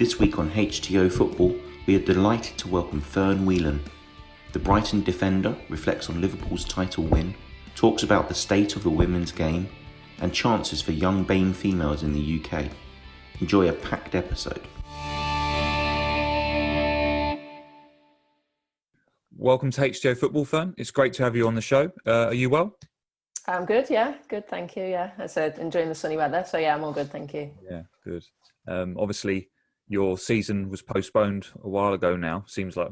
This week on HTO Football, we are delighted to welcome Fern Whelan. The Brighton Defender reflects on Liverpool's title win, talks about the state of the women's game, and chances for young BAME females in the UK. Enjoy a packed episode. Welcome to HTO Football, Fern. It's great to have you on the show. Are you well? I'm good, yeah. Good, thank you, yeah. I said enjoying the sunny weather, so yeah, I'm all good, thank you. Yeah, good. Obviously, your season was postponed a while ago now. Seems like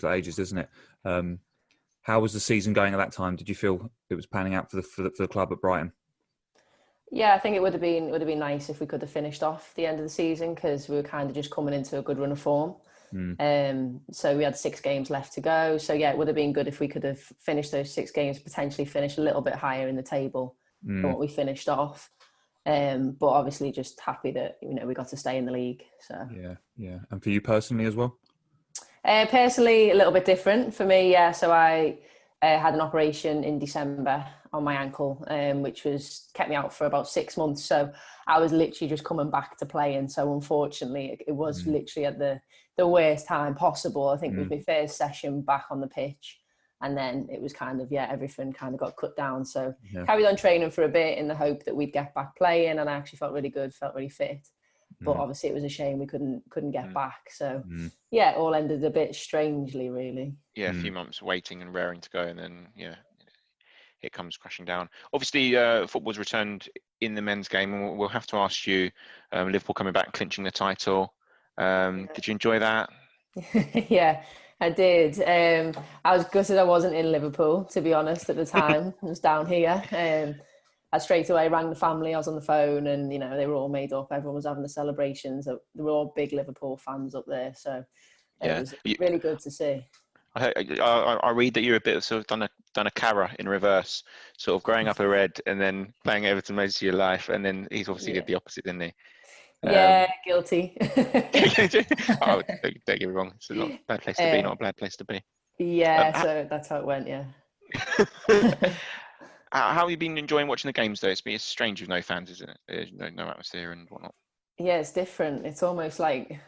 ages, doesn't it? How was the season going at that time? Did you feel it was panning out for the club at Brighton? Yeah, I think it would have been nice if we could have finished off the end of the season because we were kind of just coming into a good run of form. So we had 6 games left to go. So yeah, it would have been good if we could have finished those 6 games, potentially finished a little bit higher in the table than what we finished off. But obviously just happy that, we got to stay in the league. So Yeah. And for you personally as well? Personally, a little bit different for me, yeah. So I had an operation in December on my ankle, which kept me out for about 6 months. So I was literally just coming back to playing. So unfortunately, it was literally at the worst time possible. I think it was my first session back on the pitch. And then it was kind of, everything kind of got cut down. So carried on training for a bit in the hope that we'd get back playing. And I actually felt really good, felt really fit. But obviously it was a shame we couldn't get back. So it all ended a bit strangely, really. Yeah, a few months waiting and raring to go, and then it comes crashing down. Obviously, football's returned in the men's game, and we'll have to ask you. Liverpool coming back, clinching the title. Did you enjoy that? Yeah, I did. I was gutted I wasn't in Liverpool, to be honest, at the time. I was down here. I straight away rang the family. I was on the phone, and they were all made up. Everyone was having the celebrations. They were all big Liverpool fans up there, so it was really good to see. I read that you're a bit of sort of done a Cara in reverse, sort of growing up a Red and then playing Everton most of your life, and then he's obviously did the opposite, didn't he? Yeah, guilty. Don't get me wrong. It's not a bad place to be, not a bad place to be. Yeah, so that's how it went. Yeah. How have you been enjoying watching the games, though? It's strange with no fans, isn't it? There's no atmosphere and whatnot. Yeah, it's different. It's almost like,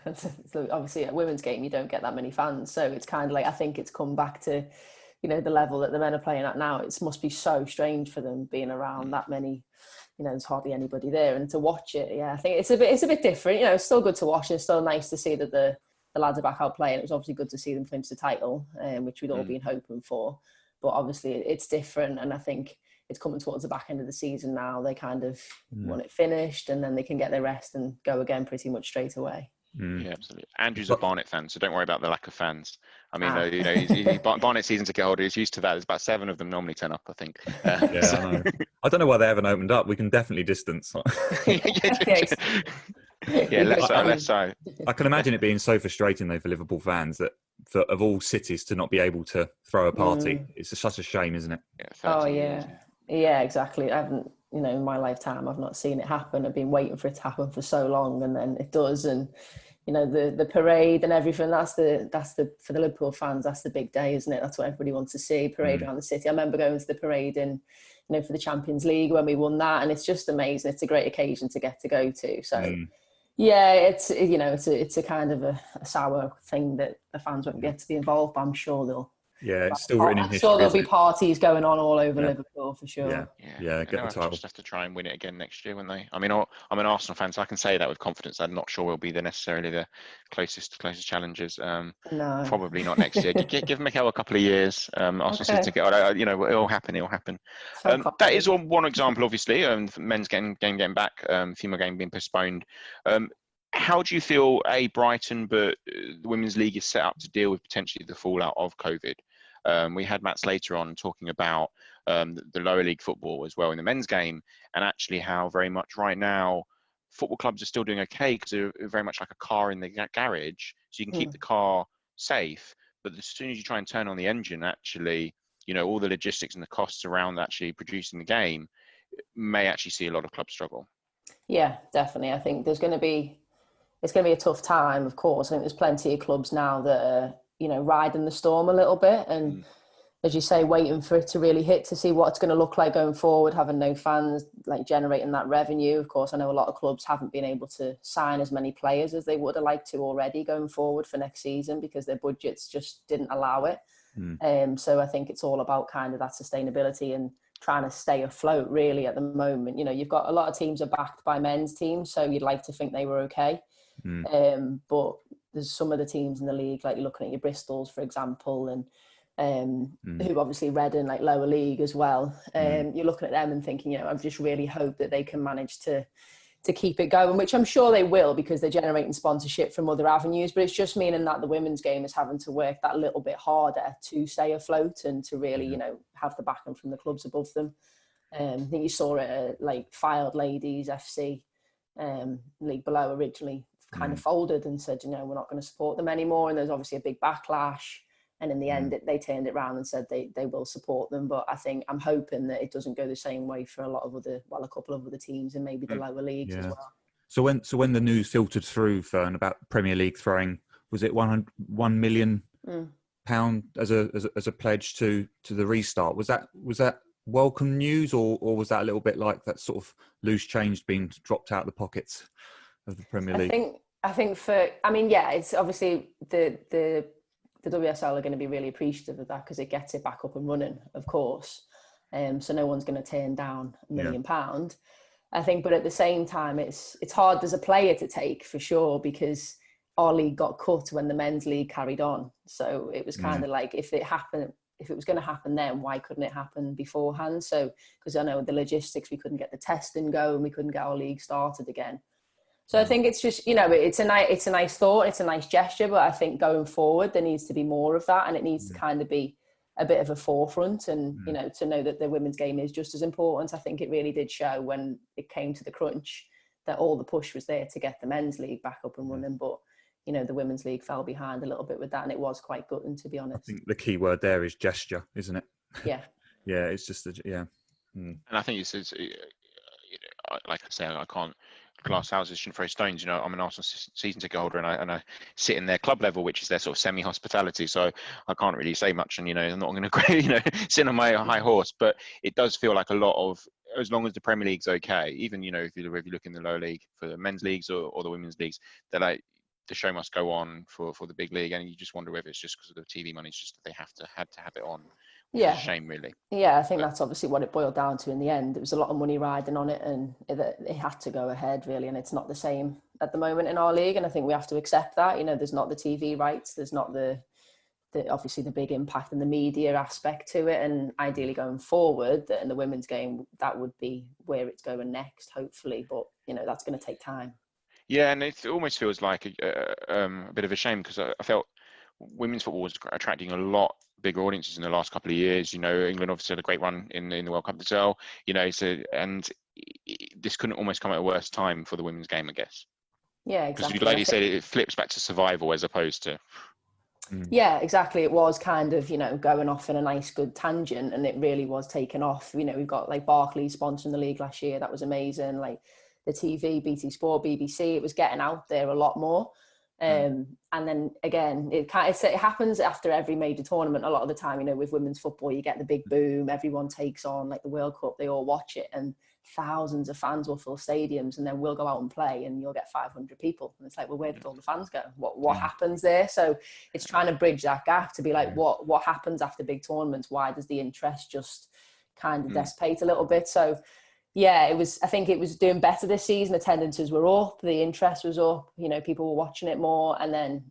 obviously at a women's game, you don't get that many fans. So it's kind of like, I think it's come back to, the level that the men are playing at now. It must be so strange for them being around that many, there's hardly anybody there. And to watch it, I think it's a bit different. It's still good to watch. It's still nice to see that the lads are back out playing. It was obviously good to see them clinch the title, which we'd all been hoping for. But obviously it's different. And I think it's coming towards the back end of the season now. They kind of want it finished, and then they can get their rest and go again pretty much straight away. Yeah, absolutely. Andrew's a Barnet fan, so don't worry about the lack of fans. I mean, Barnet season ticket holder is used to that. There's about 7 of them normally turn up, I think. I know. I don't know why they haven't opened up. We can definitely distance. Less so. I can imagine it being so frustrating though for Liverpool fans that of all cities to not be able to throw a party. It's such a shame, isn't it? Yeah, exactly. I haven't, in my lifetime, I've not seen it happen. I've been waiting for it to happen for so long, and then it does. And the parade and everything. That's for the Liverpool fans. That's the big day, isn't it? That's what everybody wants to see. Parade around the city. I remember going to the parade in, for the Champions League when we won that, and it's just amazing. It's a great occasion to get to go to. So. Yeah, it's a kind of a sour thing that the fans won't get to be involved, but I'm sure they'll. Yeah, it's still written in history. I'm sure there'll be parties going on all over Liverpool for sure. Yeah, get the title. Just have to try and win it again next year, won't they? I mean, I'm an Arsenal fan, so I can say that with confidence. I'm not sure we'll be necessarily the closest challengers. No, probably not next year. Give Mikel a couple of years. Arsenal season ticket. It'll happen. It'll happen. That is one example, obviously. Men's game getting back. Female game being postponed. How do you feel Brighton, but the Women's League is set up to deal with potentially the fallout of COVID? We had Matt Slater on talking about the lower league football as well in the men's game, and actually how very much right now football clubs are still doing okay because they're very much like a car in the garage, so you can keep the car safe. But as soon as you try and turn on the engine, actually, all the logistics and the costs around actually producing the game may actually see a lot of clubs struggle. Yeah, definitely. I think it's going to be a tough time, of course. I think there's plenty of clubs now that are, riding the storm a little bit. And as you say, waiting for it to really hit to see what it's going to look like going forward, having no fans, like generating that revenue. Of course, I know a lot of clubs haven't been able to sign as many players as they would have liked to already going forward for next season because their budgets just didn't allow it. So I think it's all about kind of that sustainability and trying to stay afloat really at the moment. You've got a lot of teams are backed by men's teams, so you'd like to think they were okay. But there's some of the teams in the league, like you're looking at your Bristols, for example, and who obviously Reading, like lower league as well. You're looking at them and thinking, I've just really hope that they can manage to keep it going, which I'm sure they will because they're generating sponsorship from other avenues. But it's just meaning that the women's game is having to work that little bit harder to stay afloat and to really, have the backing from the clubs above them. I think you saw it at like Filed Ladies FC, league below originally kind of folded and said, we're not going to support them anymore. And there's obviously a big backlash. And in the end, they turned it around and said they will support them. But I'm hoping that it doesn't go the same way for a couple of other teams and maybe the lower leagues as well. So when the news filtered through, Fern, about Premier League throwing, was it £1 million as a pledge to the restart? Was that welcome news, or was that a little bit like that sort of loose change being dropped out of the pockets of the Premier League? I think it's obviously the WSL are going to be really appreciative of that because it gets it back up and running, of course. So no one's going to turn down £1 million. I think, but at the same time, it's hard as a player to take for sure because our league got cut when the men's league carried on. So it was kind of like if it was going to happen then, why couldn't it happen beforehand? So because I know the logistics, we couldn't get the testing going, we couldn't get our league started again. So I think it's just, it's a nice thought, it's a nice gesture, but I think going forward, there needs to be more of that and it needs to kind of be a bit of a forefront and, to know that the women's game is just as important. I think it really did show when it came to the crunch that all the push was there to get the men's league back up and running, but, the women's league fell behind a little bit with that and it was quite gutting, to be honest. I think the key word there is gesture, isn't it? Yeah. Yeah, it's just, And I think it's like I say, I can't, glass houses shouldn't throw stones. I'm an Arsenal season ticket holder and I sit in their club level, which is their sort of semi-hospitality. So I can't really say much and, I'm not going to, sit on my high horse, but it does feel like a lot of, as long as the Premier League's okay, even, if you look in the lower league for the men's leagues or the women's leagues, they're like, the show must go on for the big league. And you just wonder whether it's just because of the TV money, it's just that they had to have it on. Yeah, it's a shame, really. Yeah, I think that's obviously what it boiled down to in the end. There was a lot of money riding on it, and it had to go ahead, really. And it's not the same at the moment in our league, and I think we have to accept that. There's not the TV rights, there's not the obviously the big impact and the media aspect to it. And ideally, going forward, in the women's game, that would be where it's going next, hopefully. But that's going to take time. Yeah, and it almost feels like a bit of a shame because I felt women's football was attracting a lot bigger audiences in the last couple of years. England obviously had a great run in the World Cup as well. And this couldn't almost come at a worse time for the women's game, I guess. Yeah, exactly. Because like you said, it flips back to survival as opposed to. Yeah, exactly. It was kind of, going off in a nice, good tangent, and it really was taken off. We've got like Barclays sponsoring the league last year. That was amazing. Like the TV, BT Sport, BBC, it was getting out there a lot more. And then again, it happens after every major tournament. A lot of the time, with women's football, you get the big boom. Everyone takes on like the World Cup. They all watch it, and thousands of fans will fill stadiums. And then we'll go out and play, and you'll get 500 people. And it's like, well, where did all the fans go? What happens there? So it's trying to bridge that gap to be like, what happens after big tournaments? Why does the interest just kind of dissipate a little bit? So. Yeah, I think it was doing better this season. Attendances were up, the interest was up, people were watching it more. And then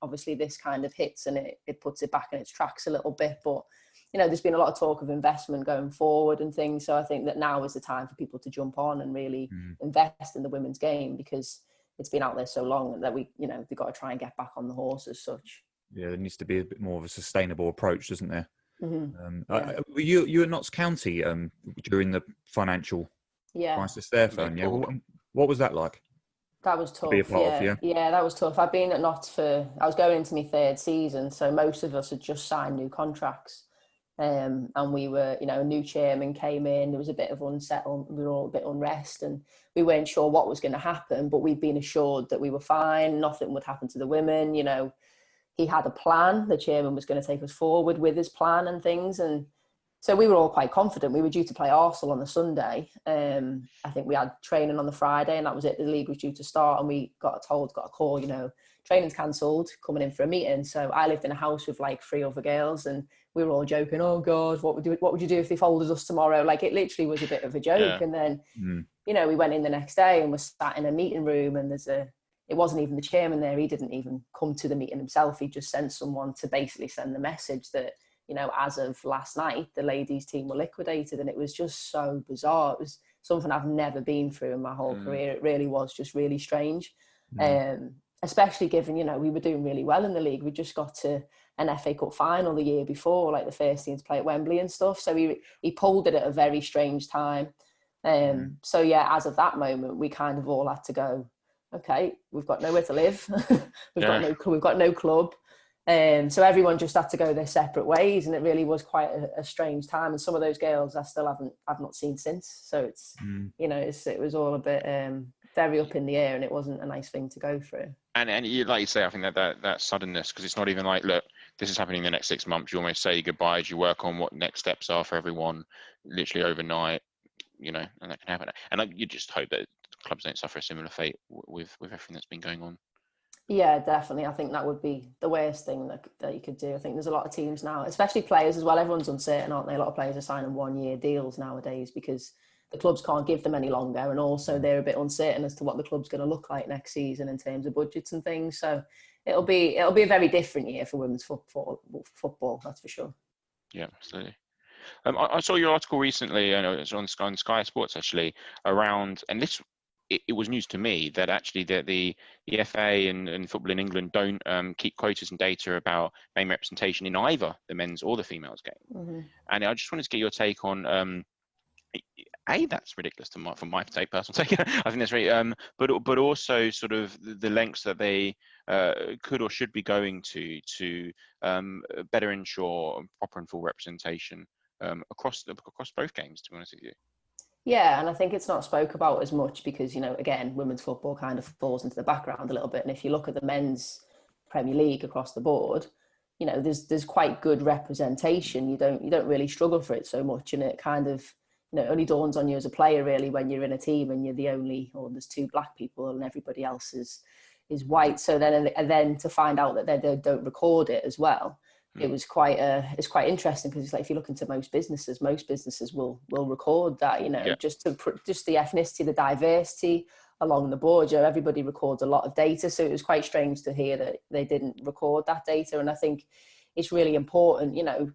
obviously this kind of hits and it puts it back in its tracks a little bit. But, there's been a lot of talk of investment going forward and things. So I think that now is the time for people to jump on and really invest in the women's game because it's been out there so long that we've got to try and get back on the horse as such. Yeah, there needs to be a bit more of a sustainable approach, doesn't there? Were you at Notts County during the financial crisis there, Fern? Yeah. What was that like? That was tough. To be a part of, yeah, that was tough. I've been at Notts I was going into my third season, so most of us had just signed new contracts. And we were, a new chairman came in, there was a bit of unsettled, we were all a bit unrest and we weren't sure what was going to happen, but we'd been assured that we were fine, nothing would happen to the women, he had a plan. The chairman was going to take us forward with his plan and things. And so we were all quite confident. We were due to play Arsenal on the Sunday. I think we had training on the Friday, and that was it. The league was due to start, and we got a call, you know, training's cancelled, coming in for a meeting. So I lived in a house with like 3 other girls, and we were all joking, oh God, what would you do if they folded us tomorrow? Like, it literally was a bit of a joke. Yeah. And then, you know, we went in the next day and was sat in a meeting room, and it wasn't even the chairman there. He didn't even come to the meeting himself. He just sent someone to basically send the message that, you know, as of last night, the ladies team were liquidated. And it was just so bizarre. It was something I've never been through in my whole career. It really was just really strange. Especially given, you know, we were doing really well in the league. We just got to an FA Cup final the year before, like the first team to play at Wembley and stuff. So he pulled it at a very strange time. So yeah, as of that moment, we kind of all had to go, okay, we've got nowhere to live. We've got no club. So everyone just had to go their separate ways, and it really was quite a strange time. And some of those girls I've not seen since. So it's, you know, it was all a bit very up in the air, and it wasn't a nice thing to go through. And you, like you say, I think that suddenness, because it's not even like, look, this is happening in the next 6 months. You almost say goodbyes. You work on what next steps are for everyone, literally overnight, you know, and that can happen. And you just hope that clubs don't suffer a similar fate with everything that's been going on. Yeah, definitely. I think that would be the worst thing that you could do. I think there's a lot of teams now, especially players as well. Everyone's uncertain, aren't they? A lot of players are signing 1-year deals nowadays because the clubs can't give them any longer. And also they're a bit uncertain as to what the club's going to look like next season in terms of budgets and things. So it'll be a very different year for women's football, that's for sure. Yeah, absolutely. I saw your article recently, and it was on Sky Sports actually, around, and this, it was news to me, that actually the FA and football in England don't keep quotas and data about BAME representation in either the men's or the females game. And I just wanted to get your take on, that's ridiculous from my personal take. I think that's right. But also sort of the lengths that they could or should be going to better ensure proper and full representation across both games, to be honest with you. Yeah, and I think it's not spoke about as much because, you know, again, women's football kind of falls into the background a little bit. And if you look at the men's Premier League across the board, you know, there's quite good representation. You don't really struggle for it so much, and it kind of, you know, only dawns on you as a player really when you're in a team and you're the only, or there's 2 black people and everybody else is white. So then to find out that they don't record it as well. It was it's quite interesting because it's like, if you look into most businesses will record that, you know, just the ethnicity, the diversity along the board. You know, everybody records a lot of data, so it was quite strange to hear that they didn't record that data. And I think it's really important, you know,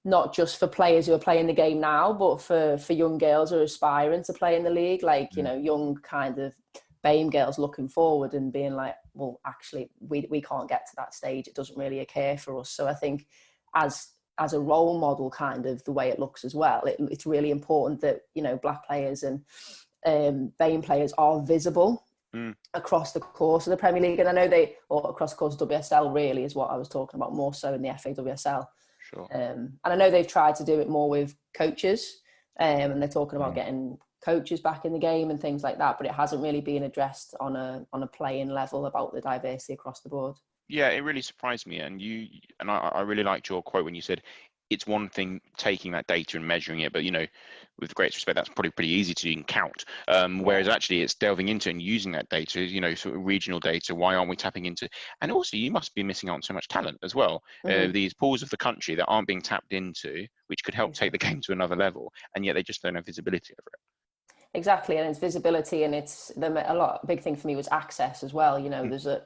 not just for players who are playing the game now, but for young girls who are aspiring to play in the league, like, you know, young kind of BAME girls looking forward and being like, well, actually, we can't get to that stage. It doesn't really occur for us. So I think as a role model, kind of the way it looks as well, it's really important that, you know, black players and BAME players are visible across the course of the Premier League. And I know across the course of WSL really is what I was talking about, more so in the FA WSL. Sure. And I know they've tried to do it more with coaches, and they're talking about getting coaches back in the game and things like that, but it hasn't really been addressed on a playing level about the diversity across the board. Yeah, it really surprised me, and I really liked your quote when you said it's one thing taking that data and measuring it, but, you know, with the greatest respect, that's probably pretty easy to count. Whereas actually it's delving into and using that data, you know, sort of regional data. Why aren't we tapping into? And also, you must be missing out on so much talent as well. These pools of the country that aren't being tapped into, which could help take the game to another level, and yet they just don't have visibility over it. Exactly, and it's visibility, and it's a big thing for me was access as well. You know, there's a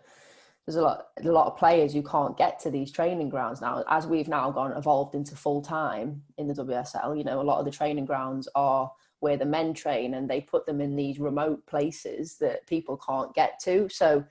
lot of players who can't get to these training grounds now. As we've now evolved into full time in the WSL, you know, a lot of the training grounds are where the men train, and they put them in these remote places that people can't get to. So,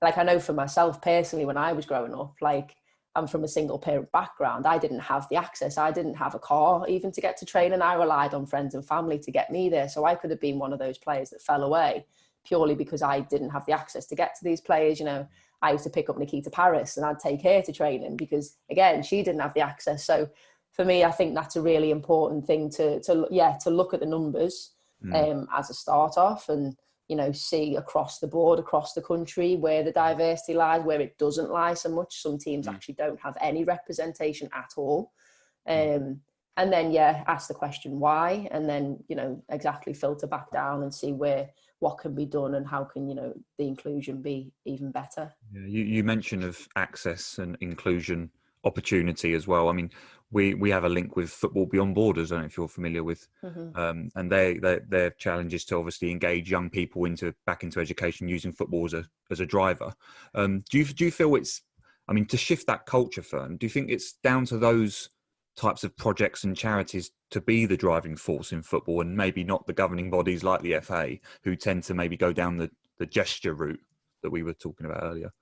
like, I know for myself personally, when I was growing up, like, I'm from a single parent background. I didn't have the access. I didn't have a car even to get to training. I relied on friends and family to get me there. So I could have been one of those players that fell away purely because I didn't have the access to get to these players. You know, I used to pick up Nikita Paris and I'd take her to training because, again, she didn't have the access. So for me, I think that's a really important thing to look at the numbers as a start off, and see across the board, across the country, where the diversity lies, where it doesn't lie so much. Some teams actually don't have any representation at all. And then, ask the question why, and then, exactly filter back down and see what can be done and how can, the inclusion be even better. Yeah, you mentioned of access and inclusion opportunity as well. I mean, we have a link with Football Beyond Borders. I don't know if you're familiar with, and their challenge is to obviously engage young people back into education using football as a driver. Do you feel it's, I mean, to shift that culture, Fern, do you think it's down to those types of projects and charities to be the driving force in football, and maybe not the governing bodies like the FA, who tend to maybe go down the gesture route that we were talking about earlier?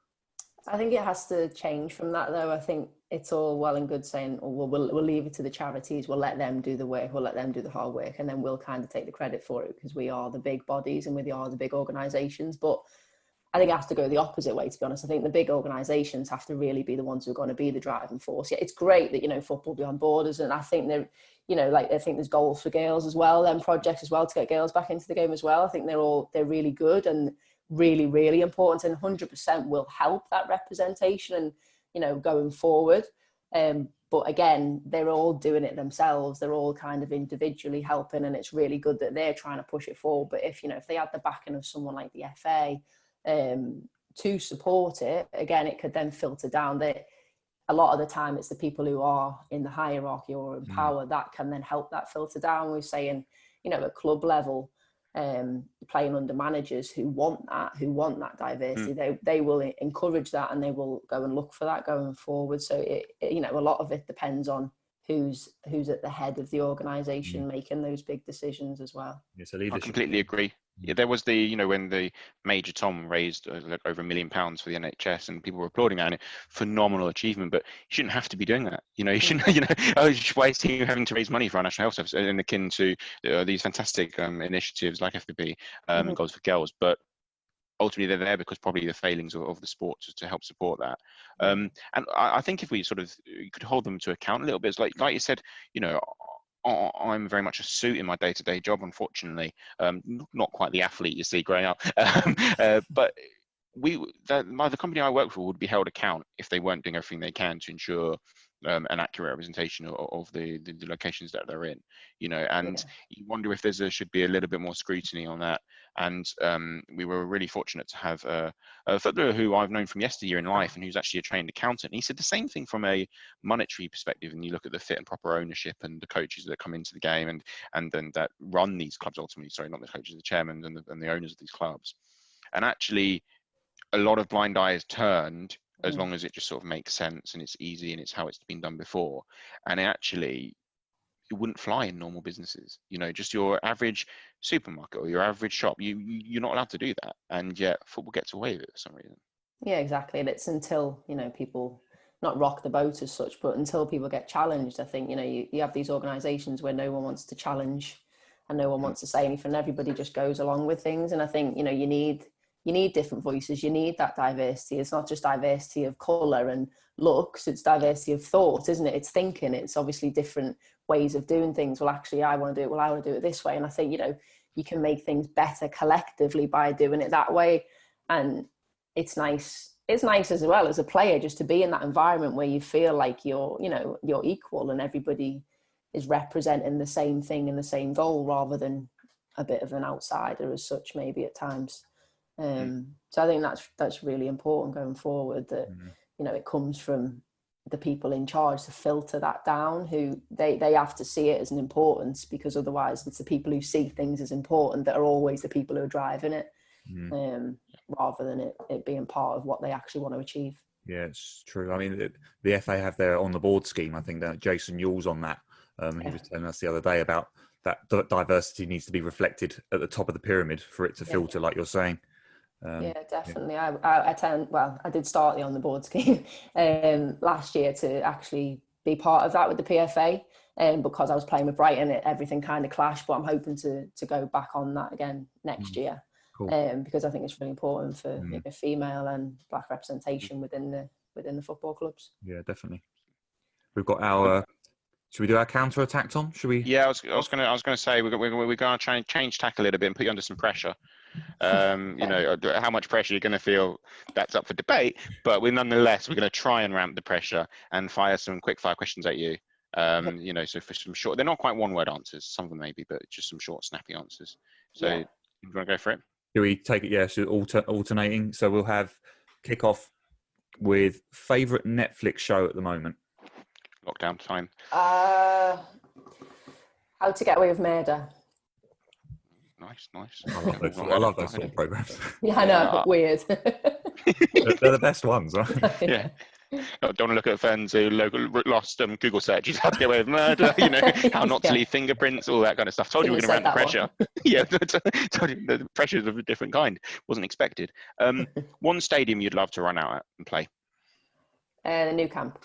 I think it has to change from that, though. I think it's all well and good saying, oh, well, we'll leave it to the charities, we'll let them do the work, we'll let them do the hard work, and then we'll kind of take the credit for it because we are the big bodies and we are the big organisations. But I think it has to go the opposite way, to be honest. I think the big organisations have to really be the ones who are going to be the driving force. Yeah, it's great that, Football Beyond Borders, and I think they're, I think there's goals for girls as well, and projects as well to get girls back into the game as well. I think they're really good and really, really important, and 100% will help that representation and, going forward. But again, they're all doing it themselves. They're all kind of individually helping, and it's really good that they're trying to push it forward. But if they had the backing of someone like the FA to support it, again, it could then filter down. That a lot of the time it's the people who are in the hierarchy or in power that can then help that filter down. We're saying, at club level, playing under managers who want that diversity, they will encourage that, and they will go and look for that going forward. So a lot of it depends on who's at the head of the organisation making those big decisions as well. Yes, I completely agree. Yeah, there was when the Major Tom raised like over £1 million for the NHS, and people were applauding that, and phenomenal achievement. But you shouldn't have to be doing that. You shouldn't. Why is he having to raise money for our National Health Service, and akin to these fantastic initiatives like FBB and Goals for Girls? But ultimately, they're there because probably the failings of the sport to help support that. And I think if we sort of could hold them to account a little bit, it's like you said, I'm very much a suit in my day-to-day job, unfortunately. Not quite the athlete you see growing up, but the company I work for would be held account if they weren't doing everything they can to ensure an accurate representation of the locations that they're in. And you wonder if should be a little bit more scrutiny on that. And we were really fortunate to have a footballer who I've known from yesteryear in life, and who's actually a trained accountant. And he said the same thing from a monetary perspective. And you look at the fit and proper ownership and the coaches that come into the game and then that run these clubs ultimately. Sorry, not the coaches, the chairmen and the owners of these clubs. And actually, a lot of blind eye is turned as long as it just sort of makes sense and it's easy and it's how it's been done before. And it wouldn't fly in normal businesses. Just your average supermarket or your average shop, you're not allowed to do that. And yet football gets away with it for some reason. Yeah, exactly. And it's until, people not rock the boat as such, but until people get challenged. I think, you have these organisations where no one wants to challenge and no one wants to say anything. Everybody just goes along with things. And I think, you need different voices. You need that diversity. It's not just diversity of colour and looks. It's diversity of thought, isn't it? It's thinking. It's obviously different ways of doing things. Well, actually, I want to do it. Well, I want to do it this way. And I think, you can make things better collectively by doing it that way. And it's nice. It's nice as well as a player just to be in that environment where you feel like you're equal and everybody is representing the same thing and the same goal, rather than a bit of an outsider as such, maybe at times. So I think that's really important going forward, that it comes from the people in charge to filter that down, who they have to see it as an importance, because otherwise it's the people who see things as important that are always the people who are driving it, rather than it being part of what they actually want to achieve. Yeah, it's true. I mean, the FA have their on the board scheme. I think that Jason Yule's on that. He was telling us the other day about that diversity needs to be reflected at the top of the pyramid for it to filter, like you're saying. Yeah, definitely. I did start the on the board scheme last year to actually be part of that with the PFA, because I was playing with Brighton, everything kind of clashed. But I'm hoping to go back on that again next year, because I think it's really important for female and black representation within the football clubs. Yeah, definitely. We've got our. Should we do our counter attack, Tom? Should we? Yeah, I was going to say we're going to try and change tack a little bit and put you under some pressure. How much pressure you're going to feel, that's up for debate. But we're going to try and ramp the pressure and fire some quick fire questions at you. So for some short, they're not quite one-word answers. Some of them maybe, but just some short, snappy answers. So you want to go for it? Do we take it? Yeah, so alternating. So we'll have kick off with favourite Netflix show at the moment. Lockdown time. How to Get Away with Murder. Nice. I love those sort of programs. Yeah, I know. Weird. They're the best ones, right? Yeah. Don't want to look at Fern's lost Google searches, how to get away with murder, how not to leave fingerprints, all that kind of stuff. Told you we were going to ramp the pressure. Yeah, told you the pressures of a different kind. Wasn't expected. One stadium you'd love to run out at and play? The new camp.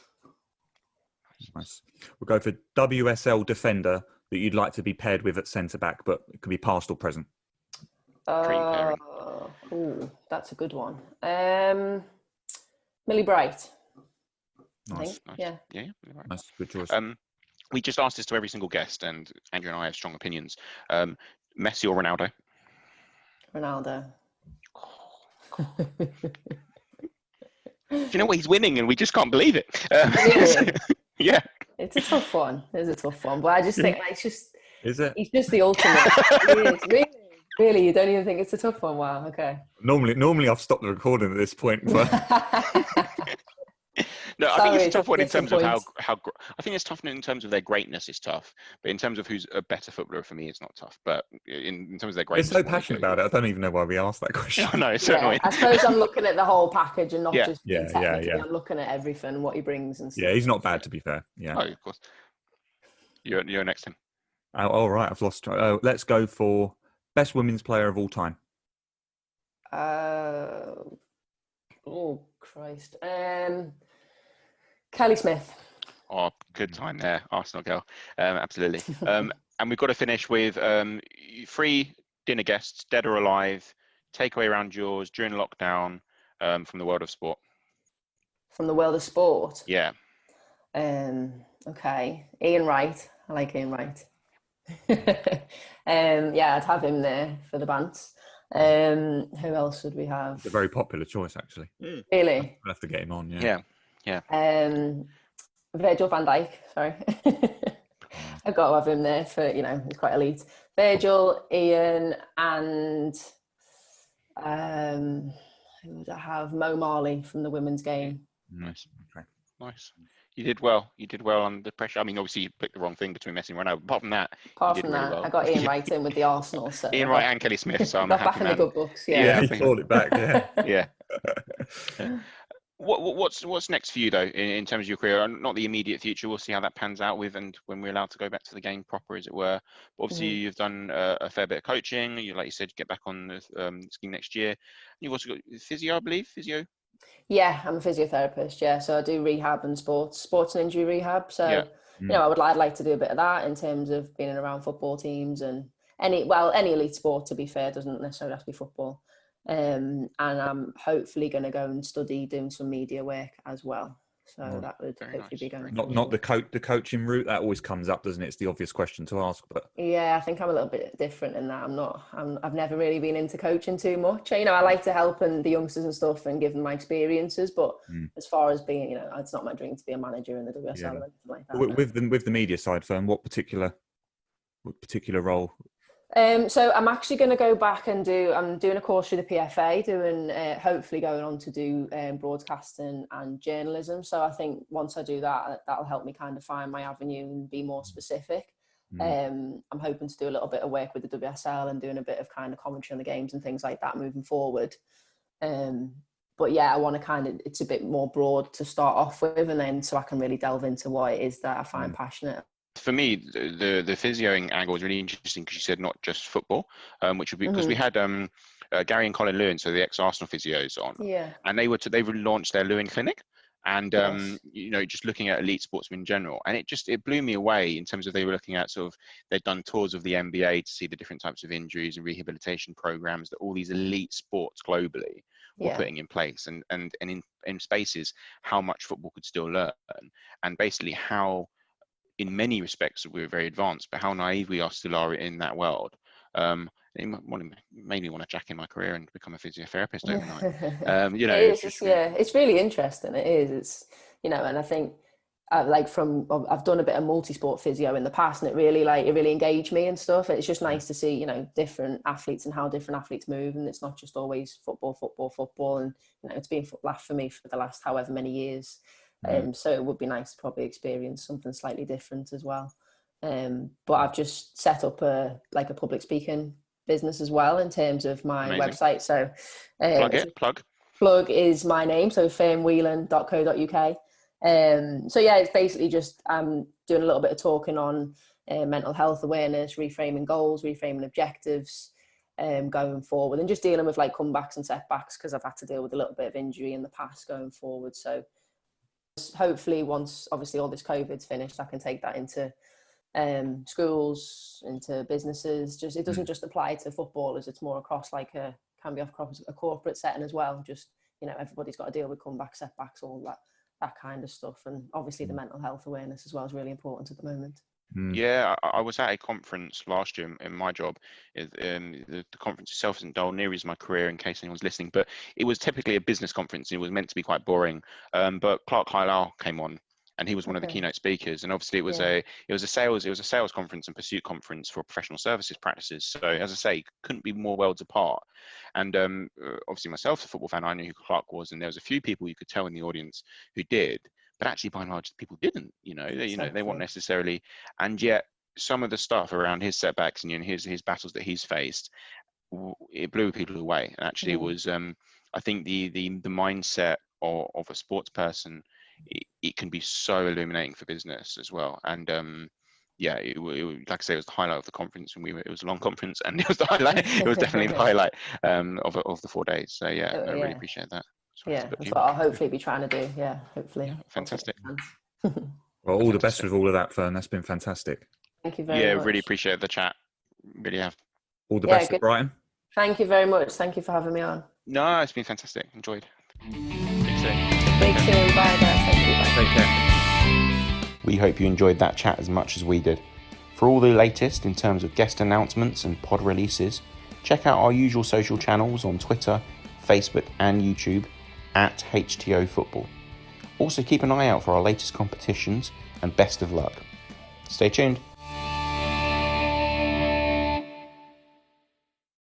Nice. We'll go for WSL Defender that you'd like to be paired with at centre back, but it could be past or present. That's a good one. Millie Bright. Nice. Yeah. Nice. Good choice. We just asked this to every single guest, and Andrew and I have strong opinions. Messi or Ronaldo? Ronaldo. Do you know what? He's winning, and we just can't believe it. Really? Yeah. It's a tough one. It's a tough one, but I just think Is it? He's just the ultimate. He is. Really, you don't even think it's a tough one? Wow. Okay. Normally I've stopped the recording at this point, but. No, I think it's a tough one in terms of how. I think it's tough in terms of their greatness is tough, but in terms of who's a better footballer for me, it's not tough. But in terms of their greatness, they're so passionate about it. I don't even know why we asked that question. I know, certainly. I suppose I'm looking at the whole package and not just technically. Yeah. I'm looking at everything, what he brings and stuff. Yeah, he's not bad to be fair. Yeah. Oh, of course. You're next time. All right, I've lost. Let's go for best women's player of all time. Oh Christ. Kelly Smith. Oh, good time there, Arsenal girl. Absolutely. And we've got to finish with 3 dinner guests, dead or alive, takeaway around yours during lockdown from the world of sport. From the world of sport? Yeah. Okay. Ian Wright. I like Ian Wright. I'd have him there for the bants. Who else would we have? It's a very popular choice, actually. Really? We'll have to get him on, Yeah. Virgil van Dijk, sorry. I've got to have him there for, he's quite elite. Virgil, Ian, and who would I have? Mo Marley from the women's game. Nice. Okay. Nice. You did well. You did well under pressure. I mean, obviously you picked the wrong thing between Messi and Ronaldo. Apart from that, really well. I got Ian Wright in with the Arsenal. So Ian Wright and Kelly Smith. So I'm got happy back in the good books. Yeah, he called it back. Yeah. Yeah. What's next for you though in terms of your career? Not the immediate future. We'll see how that pans out with and when we're allowed to go back to the game proper, as it were. But obviously, you've done a fair bit of coaching. Like you said, get back on the skiing next year. You've also got physio, I believe. Physio. Yeah, I'm a physiotherapist. Yeah, so I do rehab and sports and injury rehab. So I'd like to do a bit of that in terms of being around football teams and any elite sport. To be fair, doesn't necessarily have to be football. And I'm hopefully going to go and study doing some media work as well. So that would hopefully be going. Not the coaching route. That always comes up, doesn't it? It's the obvious question to ask, but yeah, I think I'm a little bit different in that. I've never really been into coaching too much. I like to help and the youngsters and stuff and give them my experiences. But as far as being, it's not my dream to be a manager in the WSL or anything like that. With the media side, Fern, what particular role? So I'm actually going to go back and I'm doing a course through the PFA, hopefully going on to do broadcasting and journalism. So I think once I do that, that'll help me kind of find my avenue and be more specific. I'm hoping to do a little bit of work with the WSL and doing a bit of kind of commentary on the games and things like that moving forward. But yeah, I want to it's a bit more broad to start off with, and then so I can really delve into what it is that I find passionate. For me, the physioing angle was really interesting because you said not just football, which would be because we had Gary and Colin Lewin, so the ex-Arsenal physios on, and they launched their Lewin clinic, and just looking at elite sportsmen in general, and it blew me away in terms of they were looking at they'd done tours of the NBA to see the different types of injuries and rehabilitation programs that all these elite sports globally were putting in place, and in spaces how much football could still learn, and basically how in many respects we're very advanced, but how naive we still are in that world. It made me want to jack in my career and become a physiotherapist overnight. It's really interesting. It is. It's, and I think I've done a bit of multi-sport physio in the past, and it really engaged me and stuff. It's just nice to see, different athletes and how different athletes move, and it's not just always football. And it's been laugh for me for the last however many years. So it would be nice to probably experience something slightly different as well. But I've just set up a public speaking business as well in terms of my website. So plug is my name, so fernwhelan.co.uk. So yeah, it's basically just doing a little bit of talking on mental health awareness, reframing goals, reframing objectives, going forward, and just dealing with comebacks and setbacks, because I've had to deal with a little bit of injury in the past going forward. So hopefully once obviously all this COVID's finished, I can take that into schools, into businesses. It doesn't just apply to footballers, it's more across can be across a corporate setting as well. Just everybody's got to deal with comebacks, setbacks, all that kind of stuff. And obviously the mental health awareness as well is really important at the moment. Yeah, I was at a conference last year in my job. The conference itself isn't dull, near as my career, in case anyone's listening, but it was typically a business conference. It was meant to be quite boring, but Clark Carlisle came on, and he was one of the keynote speakers. And obviously it was a sales conference and pursuit conference for professional services practices. So as I say, couldn't be more worlds apart. And obviously myself, as a football fan, I knew who Clark was, and there was a few people you could tell in the audience who did, but actually by and large people didn't. They weren't necessarily. And yet some of the stuff around his setbacks and his battles that he's faced, it blew people away. And actually it was I think the mindset of a sports person, it can be so illuminating for business as well. And it like I say, it was the highlight of the conference, and it was a long conference, and it was the highlight. It was definitely the highlight of the 4 days. So I really appreciate that. That's what I'll hopefully be trying to do. Hopefully. Yeah, fantastic. Well, all the best with all of that, Fern. That's been fantastic. Thank you very much. Yeah, really appreciate the chat. Really have. All the best with Brighton. Thank you very much. Thank you for having me on. No, it's been fantastic. Enjoyed. Speak soon. Bye, guys. Thank you. Bye. Take care. We hope you enjoyed that chat as much as we did. For all the latest in terms of guest announcements and pod releases, check out our usual social channels on Twitter, Facebook and YouTube at HTO Football. Also keep an eye out for our latest competitions, and best of luck. Stay tuned.